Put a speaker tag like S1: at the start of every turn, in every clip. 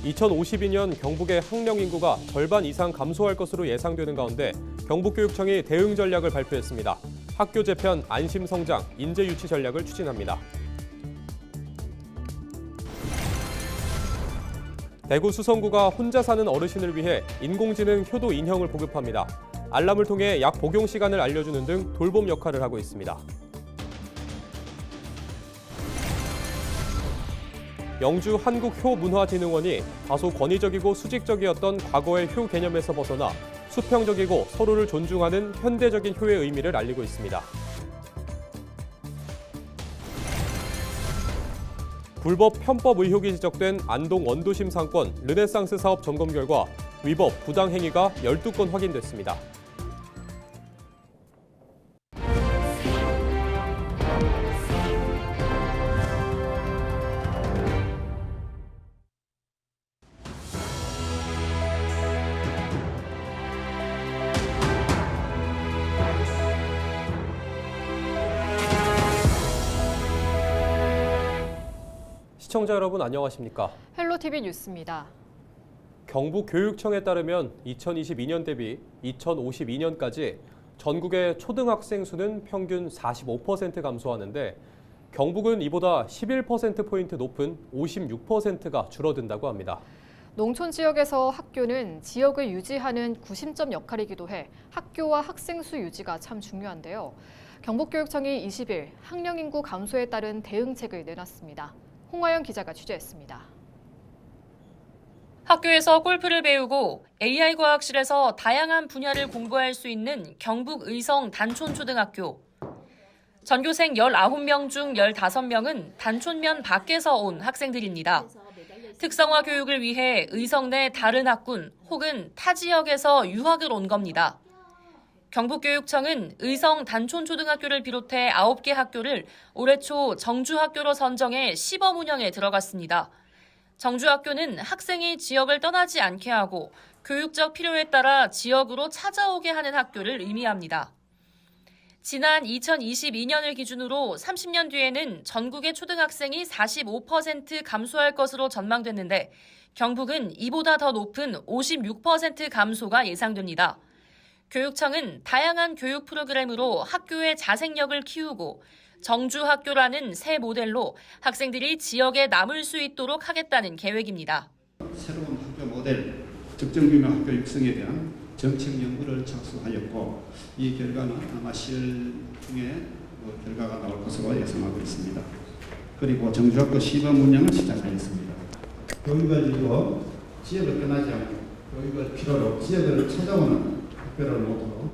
S1: 2052년 경북의 학령 인구가 절반 이상 감소할 것으로 예상되는 가운데 경북교육청이 대응 전략을 발표했습니다. 학교 재편, 안심 성장, 인재 유치 전략을 추진합니다. 대구 수성구가 혼자 사는 어르신을 위해 인공지능 효도 인형을 보급합니다. 알람을 통해 약 복용 시간을 알려주는 등 돌봄 역할을 하고 있습니다. 영주 한국효문화진흥원이 다소 권위적이고 수직적이었던 과거의 효 개념에서 벗어나 수평적이고 서로를 존중하는 현대적인 효의 의미를 알리고 있습니다. 불법 편법 의혹이 지적된 안동 원도심 상권 르네상스 사업 점검 결과 위법, 부당 행위가 12건 확인됐습니다. 시청자 여러분 안녕하십니까?
S2: 헬로티비 뉴스입니다.
S1: 경북교육청에 따르면 2022년 대비 2052년까지 전국의 초등학생 수는 평균 45% 감소하는데 경북은 이보다 11%포인트 높은 56%가 줄어든다고 합니다.
S2: 농촌 지역에서 학교는 지역을 유지하는 구심점 역할이기도 해 학교와 학생 수 유지가 참 중요한데요. 경북교육청이 20일 학령 인구 감소에 따른 대응책을 내놨습니다. 홍화영 기자가 취재했습니다.
S3: 학교에서 골프를 배우고 AI 과학실에서 다양한 분야를 공부할 수 있는 경북 의성 단촌초등학교. 전교생 19명 중 15명은 단촌면 밖에서 온 학생들입니다. 특성화 교육을 위해 의성 내 다른 학군 혹은 타 지역에서 유학을 온 겁니다. 경북교육청은 의성 단촌초등학교를 비롯해 9개 학교를 올해 초 정주학교로 선정해 시범 운영에 들어갔습니다. 정주학교는 학생이 지역을 떠나지 않게 하고 교육적 필요에 따라 지역으로 찾아오게 하는 학교를 의미합니다. 지난 2022년을 기준으로 30년 뒤에는 전국의 초등학생이 45% 감소할 것으로 전망됐는데 경북은 이보다 더 높은 56% 감소가 예상됩니다. 교육청은 다양한 교육 프로그램으로 학교의 자생력을 키우고 정주학교라는 새 모델로 학생들이 지역에 남을 수 있도록 하겠다는 계획입니다.
S4: 새로운 학교 모델, 적정 규모 학교 육성에 대한 정책 연구를 착수하였고 이 결과는 아마 10월 중에 결과가 나올 것으로 예상하고 있습니다. 그리고 정주학교 시범 운영을 시작하였습니다. 교육을 이루어 지역을 떠나지 않고 교육을 필요로 지역을 찾아오는 학교를 모토로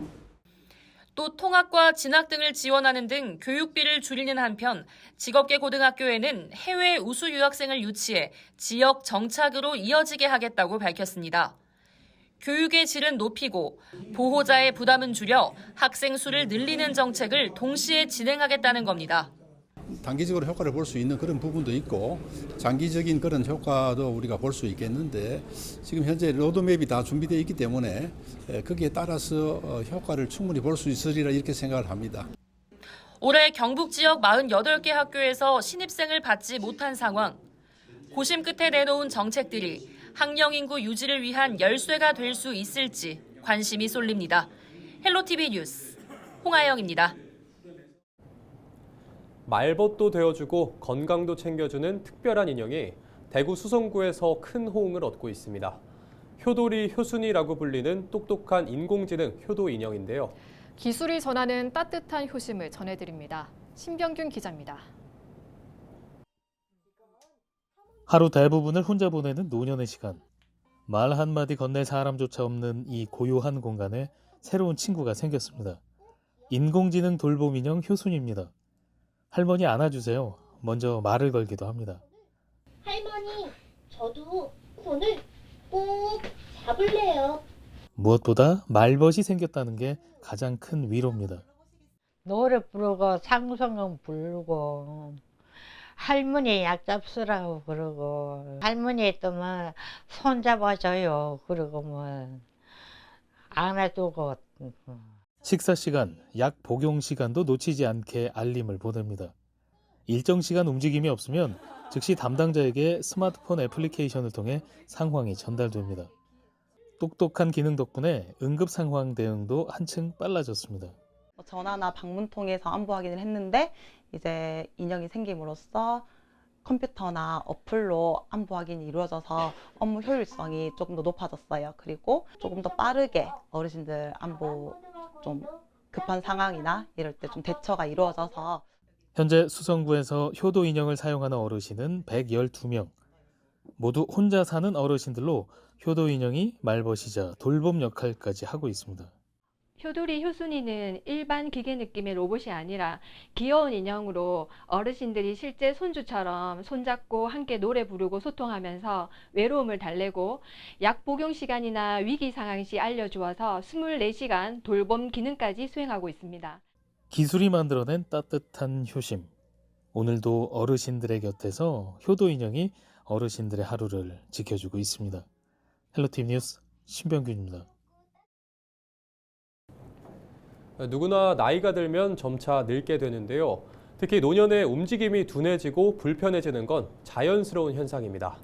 S3: 또 통학과 진학 등을 지원하는 등 교육비를 줄이는 한편 직업계 고등학교에는 해외 우수 유학생을 유치해 지역 정착으로 이어지게 하겠다고 밝혔습니다. 교육의 질은 높이고 보호자의 부담은 줄여 학생 수를 늘리는 정책을 동시에 진행하겠다는 겁니다.
S5: 단기적으로 효과를 볼 수 있는 그런 부분도 있고 장기적인 그런 효과도 우리가 볼 수 있겠는데 지금 현재 로드맵이 다 준비되어 있기 때문에 거기에 따라서 효과를 충분히 볼 수 있으리라 이렇게 생각을 합니다.
S3: 올해 경북 지역 48개 학교에서 신입생을 받지 못한 상황. 고심 끝에 내놓은 정책들이 학령 인구 유지를 위한 열쇠가 될 수 있을지 관심이 쏠립니다. 헬로티비 뉴스 홍아영입니다.
S1: 말벗도 되어주고 건강도 챙겨주는 특별한 인형이 대구 수성구에서 큰 호응을 얻고 있습니다. 효돌이 효순이라고 불리는 똑똑한 인공지능 효도 인형인데요.
S2: 기술이 전하는 따뜻한 효심을 전해드립니다. 신병균 기자입니다.
S6: 하루 대부분을 혼자 보내는 노년의 시간. 말 한마디 건넬 사람조차 없는 이 고요한 공간에 새로운 친구가 생겼습니다. 인공지능 돌봄 인형 효순입니다. 할머니 안아주세요. 먼저 말을 걸기도 합니다.
S7: 할머니, 저도 손을 꼭 잡을래요.
S6: 무엇보다 말벗이 생겼다는 게 가장 큰 위로입니다.
S8: 노래 부르고 상송은 부르고 할머니 약 잡수라고 그러고 할머니 또 뭐 손 잡아줘요. 그러고 뭐 안아주고.
S6: 식사 시간, 약 복용 시간도 놓치지 않게 알림을 보냅니다. 일정 시간 움직임이 없으면 즉시 담당자에게 스마트폰 애플리케이션을 통해 상황이 전달됩니다. 똑똑한 기능 덕분에 응급 상황 대응도 한층 빨라졌습니다.
S9: 전화나 방문 통해서 안부 확인을 했는데 이제 인형이 생김으로써 컴퓨터나 어플로 안부 확인이 이루어져서 업무 효율성이 조금 더 높아졌어요. 그리고 조금 더 빠르게 어르신들 안부 좀 급한 상황이나 이럴 때 좀 대처가 이루어져서
S6: 현재 수성구에서 효도 인형을 사용하는 어르신은 112명. 모두 혼자 사는 어르신들로 효도 인형이 말벗이자 돌봄 역할까지 하고 있습니다.
S10: 효도리 효순이는 일반 기계 느낌의 로봇이 아니라 귀여운 인형으로 어르신들이 실제 손주처럼 손잡고 함께 노래 부르고 소통하면서 외로움을 달래고 약 복용 시간이나 위기 상황 시 알려주어서 24시간 돌봄 기능까지 수행하고 있습니다.
S6: 기술이 만들어낸 따뜻한 효심. 오늘도 어르신들의 곁에서 효도 인형이 어르신들의 하루를 지켜주고 있습니다. 헬로티비 뉴스 신병균입니다.
S1: 누구나 나이가 들면 점차 늙게 되는데요. 특히 노년의 움직임이 둔해지고 불편해지는 건 자연스러운 현상입니다.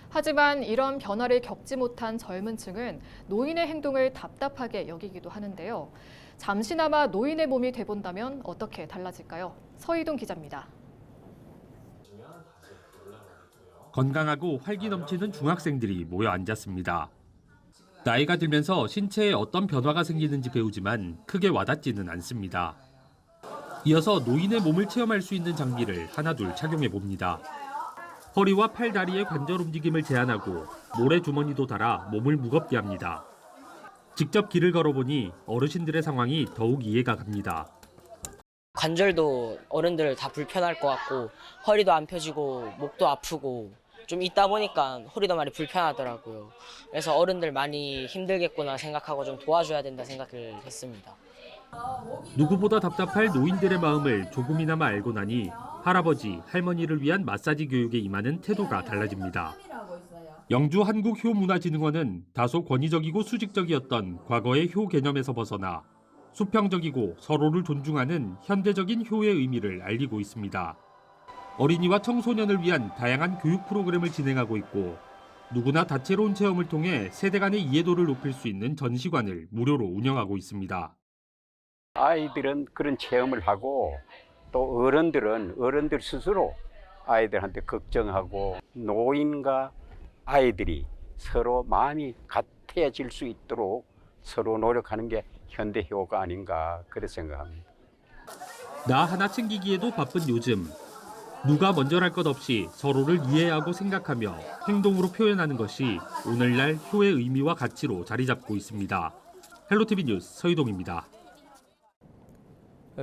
S2: 하지만 이런 변화를 겪지 못한 젊은 층은 노인의 행동을 답답하게 여기기도 하는데요. 잠시나마 노인의 몸이 돼본다면 어떻게 달라질까요? 서희동 기자입니다.
S11: 건강하고 활기 넘치는 중학생들이 모여 앉았습니다. 나이가 들면서 신체에 어떤 변화가 생기는지 배우지만 크게 와닿지는 않습니다. 이어서 노인의 몸을 체험할 수 있는 장비를 하나둘 착용해 봅니다. 허리와 팔, 다리의 관절 움직임을 제한하고 모래주머니도 달아 몸을 무겁게 합니다. 직접 길을 걸어보니 어르신들의 상황이 더욱 이해가 갑니다.
S12: 관절도 어른들 다 불편할 것 같고 허리도 안 펴지고 목도 아프고 좀 있다 보니까 허리도 많이 불편하더라고요. 그래서 어른들 많이 힘들겠구나 생각하고 좀 도와줘야 된다 생각을 했습니다.
S11: 누구보다 답답할 노인들의 마음을 조금이나마 알고 나니 할아버지, 할머니를 위한 마사지 교육에 임하는 태도가 달라집니다. 영주 한국효문화진흥원은 다소 권위적이고 수직적이었던 과거의 효 개념에서 벗어나 수평적이고 서로를 존중하는 현대적인 효의 의미를 알리고 있습니다. 어린이와 청소년을 위한 다양한 교육 프로그램을 진행하고 있고 누구나 다채로운 체험을 통해 세대 간의 이해도를 높일 수 있는 전시관을 무료로 운영하고 있습니다.
S13: 아이들은 그런 체험을 하고 또 어른들은 어른들 스스로 아이들한테 걱정하고 노인과 아이들이 서로 마음이 같아질 수 있도록 서로 노력하는 게 현대효가 아닌가 그렇게 생각합니다.
S11: 나 하나 챙기기에도 바쁜 요즘 누가 먼저랄 것 없이 서로를 이해하고 생각하며 행동으로 표현하는 것이 오늘날 효의 의미와 가치로 자리 잡고 있습니다. 헬로티비 뉴스 서희동입니다.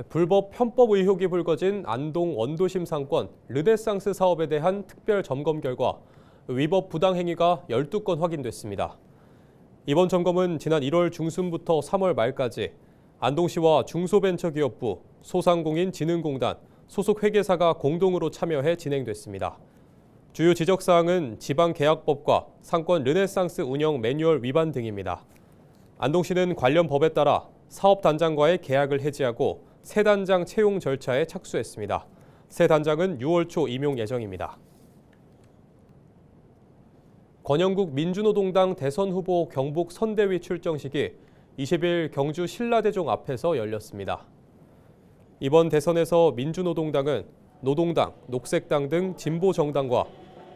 S1: 불법 편법 의혹이 불거진 안동 원도심 상권 르네상스 사업에 대한 특별 점검 결과 위법 부당 행위가 12건 확인됐습니다. 이번 점검은 지난 1월 중순부터 3월 말까지 안동시와 중소벤처기업부, 소상공인진흥공단, 소속 회계사가 공동으로 참여해 진행됐습니다. 주요 지적사항은 지방계약법과 상권 르네상스 운영 매뉴얼 위반 등입니다. 안동시는 관련 법에 따라 사업단장과의 계약을 해지하고 새 단장 채용 절차에 착수했습니다. 새 단장은 6월 초 임용 예정입니다. 권영국 민주노동당 대선 후보 경북 선대위 출정식이 20일 경주 신라대종 앞에서 열렸습니다. 이번 대선에서 민주노동당은 노동당, 녹색당 등 진보정당과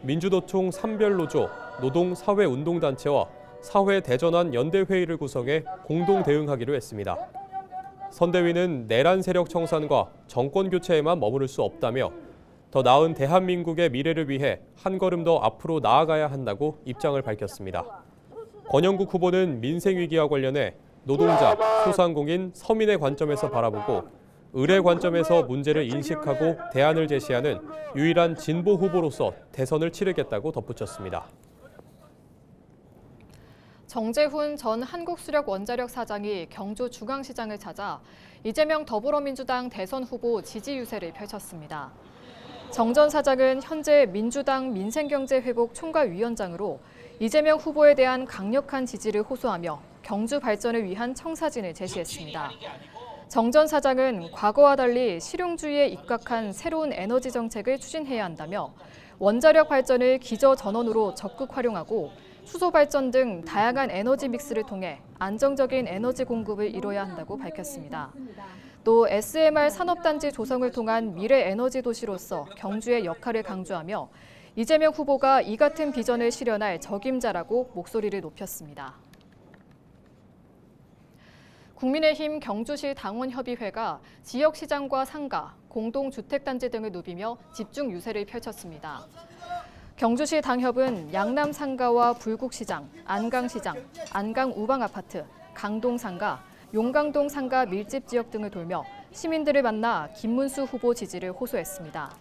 S1: 민주노총 산별노조, 노동사회운동단체와 사회대전환 연대회의를 구성해 공동 대응하기로 했습니다. 선대위는 내란 세력 청산과 정권 교체에만 머무를 수 없다며 더 나은 대한민국의 미래를 위해 한 걸음 더 앞으로 나아가야 한다고 입장을 밝혔습니다. 권영국 후보는 민생 위기와 관련해 노동자, 소상공인, 서민의 관점에서 바라보고 의뢰 관점에서 문제를 인식하고 대안을 제시하는 유일한 진보 후보로서 대선을 치르겠다고 덧붙였습니다.
S2: 정재훈 전 한국수력원자력 사장이 경주 중앙시장을 찾아 이재명 더불어민주당 대선 후보 지지 유세를 펼쳤습니다. 정 전 사장은 현재 민주당 민생경제회복 총괄위원장으로 이재명 후보에 대한 강력한 지지를 호소하며 경주 발전을 위한 청사진을 제시했습니다. 정 전 사장은 과거와 달리 실용주의에 입각한 새로운 에너지 정책을 추진해야 한다며 원자력 발전을 기저 전원으로 적극 활용하고 수소 발전 등 다양한 에너지 믹스를 통해 안정적인 에너지 공급을 이뤄야 한다고 밝혔습니다. 또 SMR 산업단지 조성을 통한 미래 에너지 도시로서 경주의 역할을 강조하며 이재명 후보가 이 같은 비전을 실현할 적임자라고 목소리를 높였습니다. 국민의힘 경주시 당원협의회가 지역시장과 상가, 공동주택단지 등을 누비며 집중 유세를 펼쳤습니다. 경주시 당협은 양남 상가와 불국시장, 안강시장, 안강 우방아파트, 강동 상가, 용강동 상가 밀집 지역 등을 돌며 시민들을 만나 김문수 후보 지지를 호소했습니다.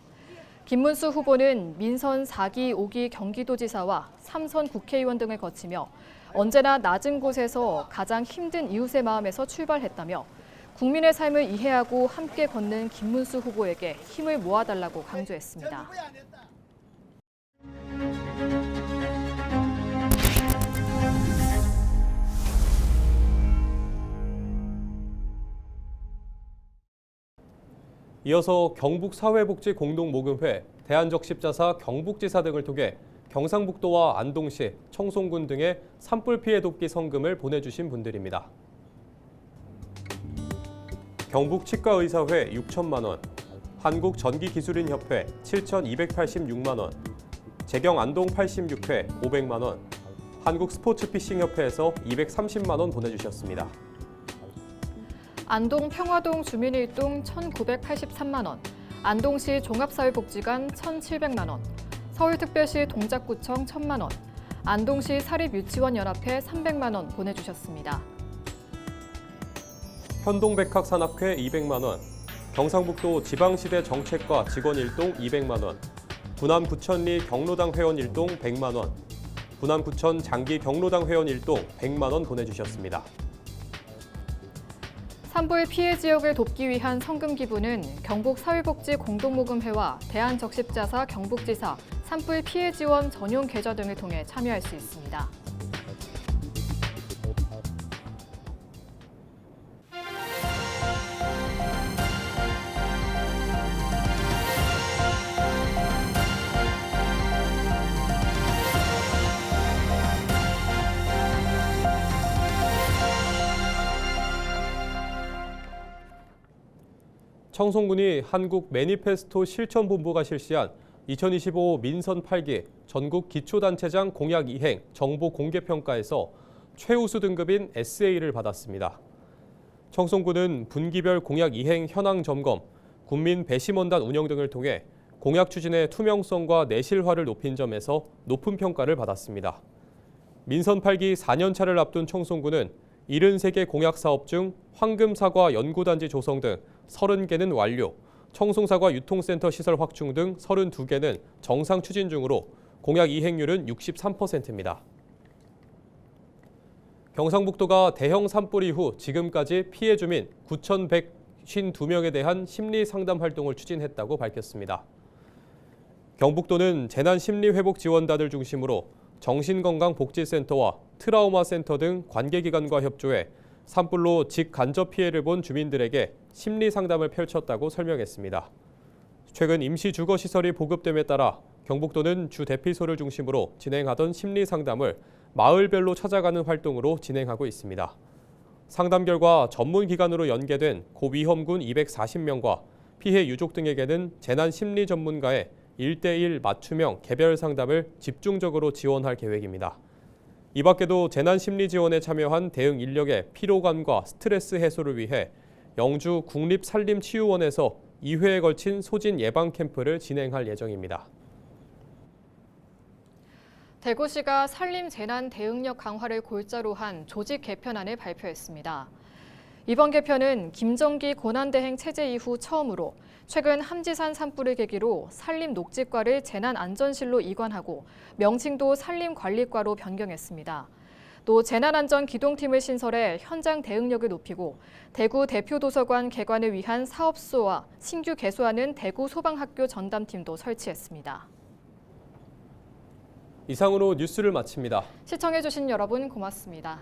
S2: 김문수 후보는 민선 4기, 5기 경기도지사와 3선 국회의원 등을 거치며 언제나 낮은 곳에서 가장 힘든 이웃의 마음에서 출발했다며 국민의 삶을 이해하고 함께 걷는 김문수 후보에게 힘을 모아달라고 강조했습니다.
S1: 이어서 경북사회복지공동모금회, 대한적십자사 경북지사 등을 통해 경상북도와 안동시, 청송군 등의 산불 피해 돕기 성금을 보내주신 분들입니다. 경북치과의사회 6천만 원, 한국전기기술인협회 7,286만 원, 재경안동 86회 500만 원, 한국스포츠피싱협회에서 230만 원 보내주셨습니다.
S2: 안동 평화동 주민일동 1,983만 원, 안동시 종합사회복지관 1,700만 원, 서울특별시 동작구청 1,000만 원, 안동시 사립유치원연합회 300만 원 보내주셨습니다.
S1: 현동백학산악회 200만 원, 경상북도 지방시대 정책과 직원 일동 200만 원, 군암 구천리 경로당 회원 일동 100만 원, 군암 구천 장기 경로당 회원 일동 100만 원 보내주셨습니다.
S2: 산불 피해 지역을 돕기 위한 성금 기부는 경북사회복지공동모금회와 대한적십자사 경북지사 산불 피해 지원 전용 계좌 등을 통해 참여할 수 있습니다.
S1: 청송군이 한국 매니페스토 실천본부가 실시한 2025 민선 8기 전국 기초단체장 공약 이행 정보 공개 평가에서 최우수 등급인 SA를 받았습니다. 청송군은 분기별 공약 이행 현황 점검, 군민 배심원단 운영 등을 통해 공약 추진의 투명성과 내실화를 높인 점에서 높은 평가를 받았습니다. 민선 8기 4년차를 앞둔 청송군은 73개 공약 사업 중 황금사과 연구단지 조성 등 30개는 완료, 청송사과 유통센터 시설 확충 등 32개는 정상 추진 중으로 공약 이행률은 63%입니다. 경상북도가 대형 산불 이후 지금까지 피해 주민 9,152명에 대한 심리 상담 활동을 추진했다고 밝혔습니다. 경북도는 재난심리회복지원단을 중심으로 정신건강복지센터와 트라우마센터 등 관계기관과 협조해 산불로 직간접 피해를 본 주민들에게 심리 상담을 펼쳤다고 설명했습니다. 최근 임시주거시설이 보급됨에 따라 경북도는 주 대피소를 중심으로 진행하던 심리 상담을 마을별로 찾아가는 활동으로 진행하고 있습니다. 상담 결과 전문기관으로 연계된 고위험군 240명과 피해 유족 등에게는 재난심리 전문가의 1:1 맞춤형 개별 상담을 집중적으로 지원할 계획입니다. 이 밖에도 재난심리 지원에 참여한 대응 인력의 피로감과 스트레스 해소를 위해 영주 국립산림치유원에서 2회에 걸친 소진 예방 캠프를 진행할 예정입니다.
S2: 대구시가 산림 재난 대응력 강화를 골자로 한 조직 개편안을 발표했습니다. 이번 개편은 김정기 고난대행 체제 이후 처음으로 최근 함지산 산불을 계기로 산림녹지과를 재난안전실로 이관하고 명칭도 산림관리과로 변경했습니다. 또 재난안전기동팀을 신설해 현장 대응력을 높이고 대구 대표도서관 개관을 위한 사업소와 신규 개소하는 대구 소방학교 전담팀도 설치했습니다.
S1: 이상으로 뉴스를 마칩니다.
S2: 시청해주신 여러분 고맙습니다.